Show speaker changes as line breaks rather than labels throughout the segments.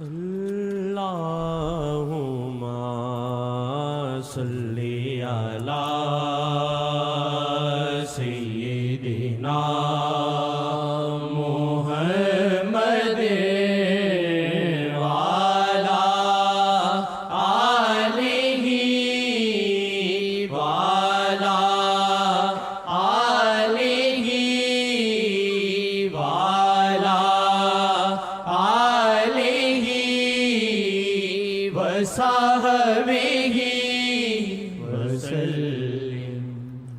اللہم صلی علی سیدنا محمد وعلی آلہ وعلی آلہ وعلی آلہ وصحبہ وسلم۔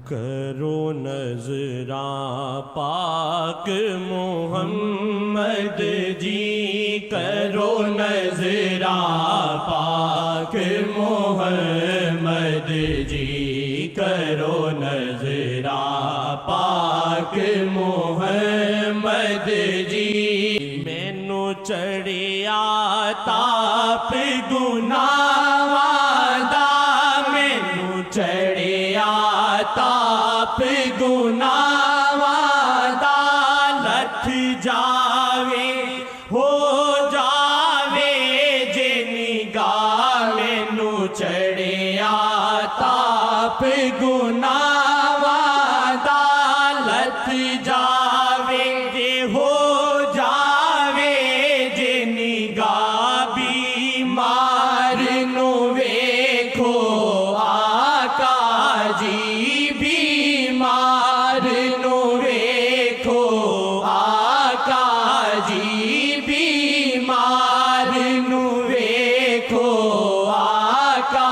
کرو نظراں پاک محمد جی، کرو نظراں پاک محمد جی، کرو نظراں پاک محمد جی۔ مینوں چڑھیا تاپ گناہ دا، مینوں چڑھیا تاپ گناہ دا، لتھ جاوے ہو جاوے جے نگاہ، مینوں چڑھیا تاپ گناہ دا، لتھ جاوے جے ہو جاوے جے نگاہ، بیمار نو ویکھو آقا جی، بیمار نو ویکھو آقا جی، بیمار نو ویکھو آقا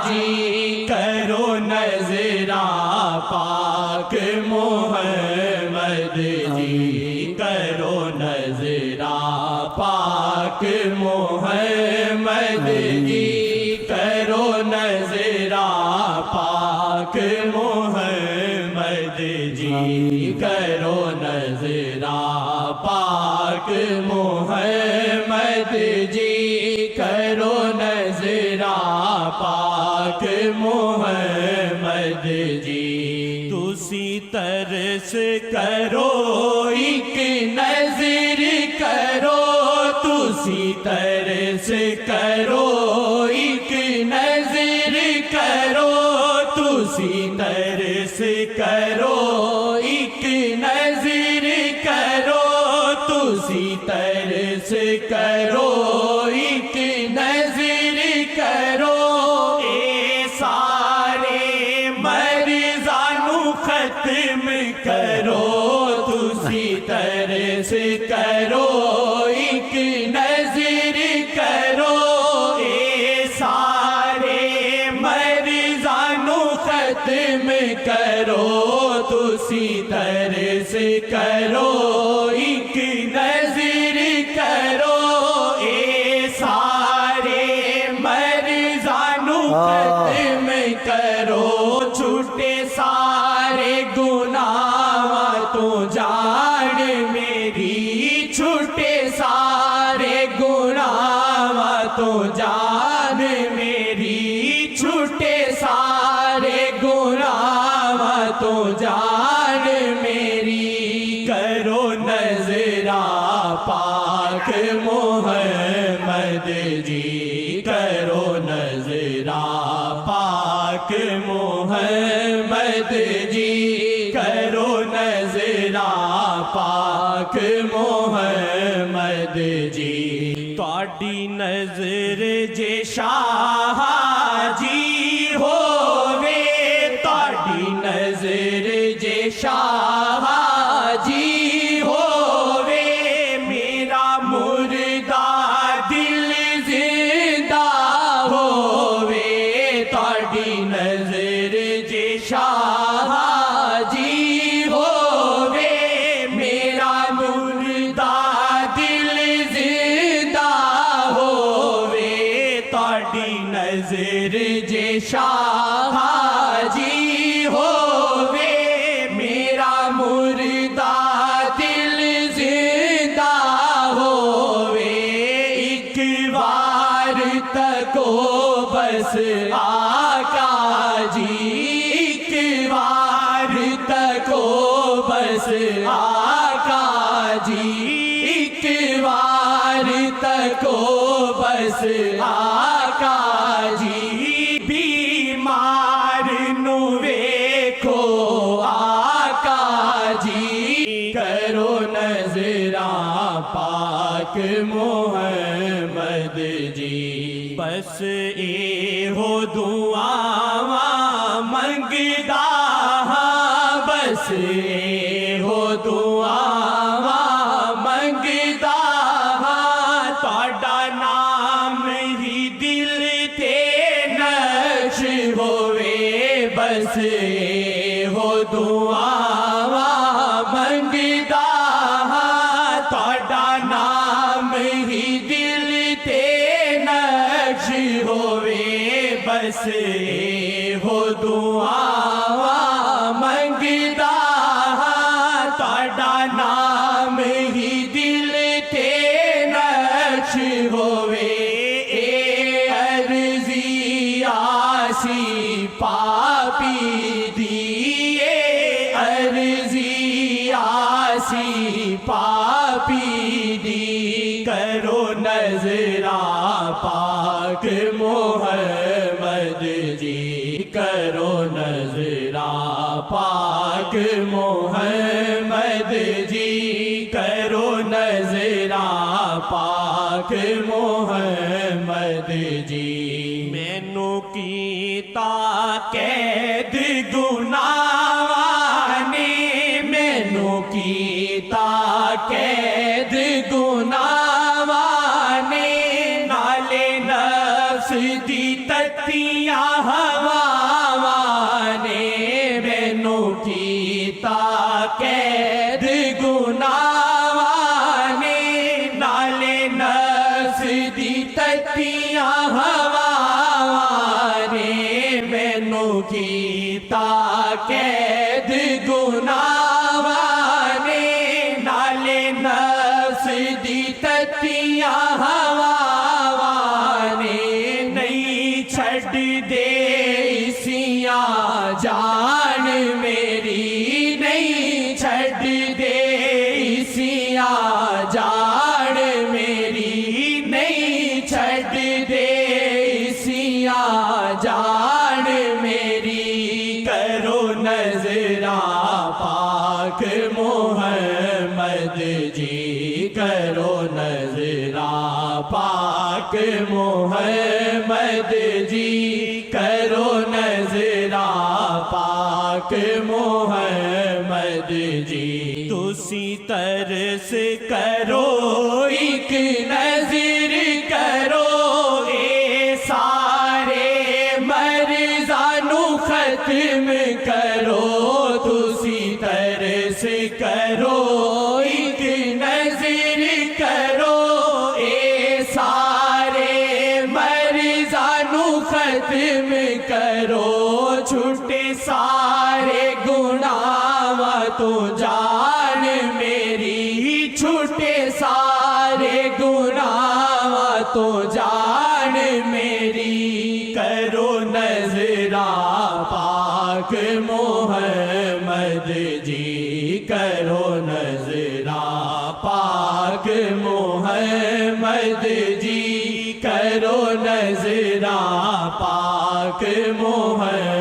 جی۔ کرو نظراں پاک محمد جی، کرو نظراں پاک محمد جی، کرو نظراں پاک محمد جی، کرو نظراں پاک محمد جی، کرو نظراں پاک محمد جی۔ تسی ترس کرو ایک نظر کرو، تسی ترس کرو ایک نظر کرو، تسی ترس کرو ایک نظر کرو، تسی ترس کرو ایک نظر کرو، اے سارے مرضانو ختم کرو، تسی ترس کرو ایک نظر کرو، اے سارے مرضانو ختم کرو، تسی ترس کرو ایک نظر کرو، اے سارے مرضانو ختم کرو، چھوٹے سارے گناہ تو جان میری، چھوٹے سارے گناہ تو جان میری، چھوٹے سارے گناہ تو جان میری۔ کرو نظراں پاک محمد جی، کرو نظراں پاک محمد جی، کرو نظراں پاک محمد جی۔ تواڈی نظر جے شاہ جی ہووے، تواڈی نظر جے شاہ جی ہووے، میرا مردہ دل زندہ ہووے، تواڈی نظر جے شاہ جی ہووے، میرا مردہ دل زندہ ہووے، تواڈی نظر جے شاہ جی ہووے، میرا مردہ دل زندہ ہووے، ایک بار تکو بس آقا جی، ایک بار تکو بس آقا جی، ایک بار تکو بس آقا جی بیمار نو ویکھو آقا جی کرو نظراں پاک محمد جی بس اے ہو دعاواں منگدا ہاں بس اے ہو دعاواں منگدا ہاں تہاڈا نام ہی دل تے نقش ہووے بس اے ہو دعاواں منگدا ہاں تہاڈا نام ہی دل تے نقش ہووے بس اے ہو دعاواں منگدا ہاں تہاڈا نام ہی دل تے نقش ہووے اے عرضی آسی پاپی دی اے عرضی آسی پاپی دی کرو نظراں پاک محمد جی کرو نظراں پاک محمد جی کرو نظراں پاک محمد جی مینو کیتا قید گناہاں نے مینو کیتا قید گناہاں نے نالے نفس دی تتیاں ہواواں نے مینو کیتا قید گناہاں نے نالے نفس دی تتیاں ہواواں نے مینو کیتا قید گناہاں نے نالے نفس دی تتیاں ہواواں نے نہیں چھڈ دے اسیاں جان میری نہیں چھڈ دے اسیاں جان میری نہیں چھڈ دے اسیاں جان میری کرو نظراں پاک محمد جی کرو نظراں پاک محمد جی کرو نظراں پاک محمد جی تسی ترس کرو ایک نظر کرو اے سارے مرضاں نو ختم کرو تسی ترس کرو ایک نظر کرو اے سارے مرضاں نو ختم کرو چھٹے سارے گناہاں تو جان میری چھٹے سارے گناہاں تو جان میری کرو نظراں پاک محمد جی کرو نظراں پاک محمد جی کرو نظراں پاک محمد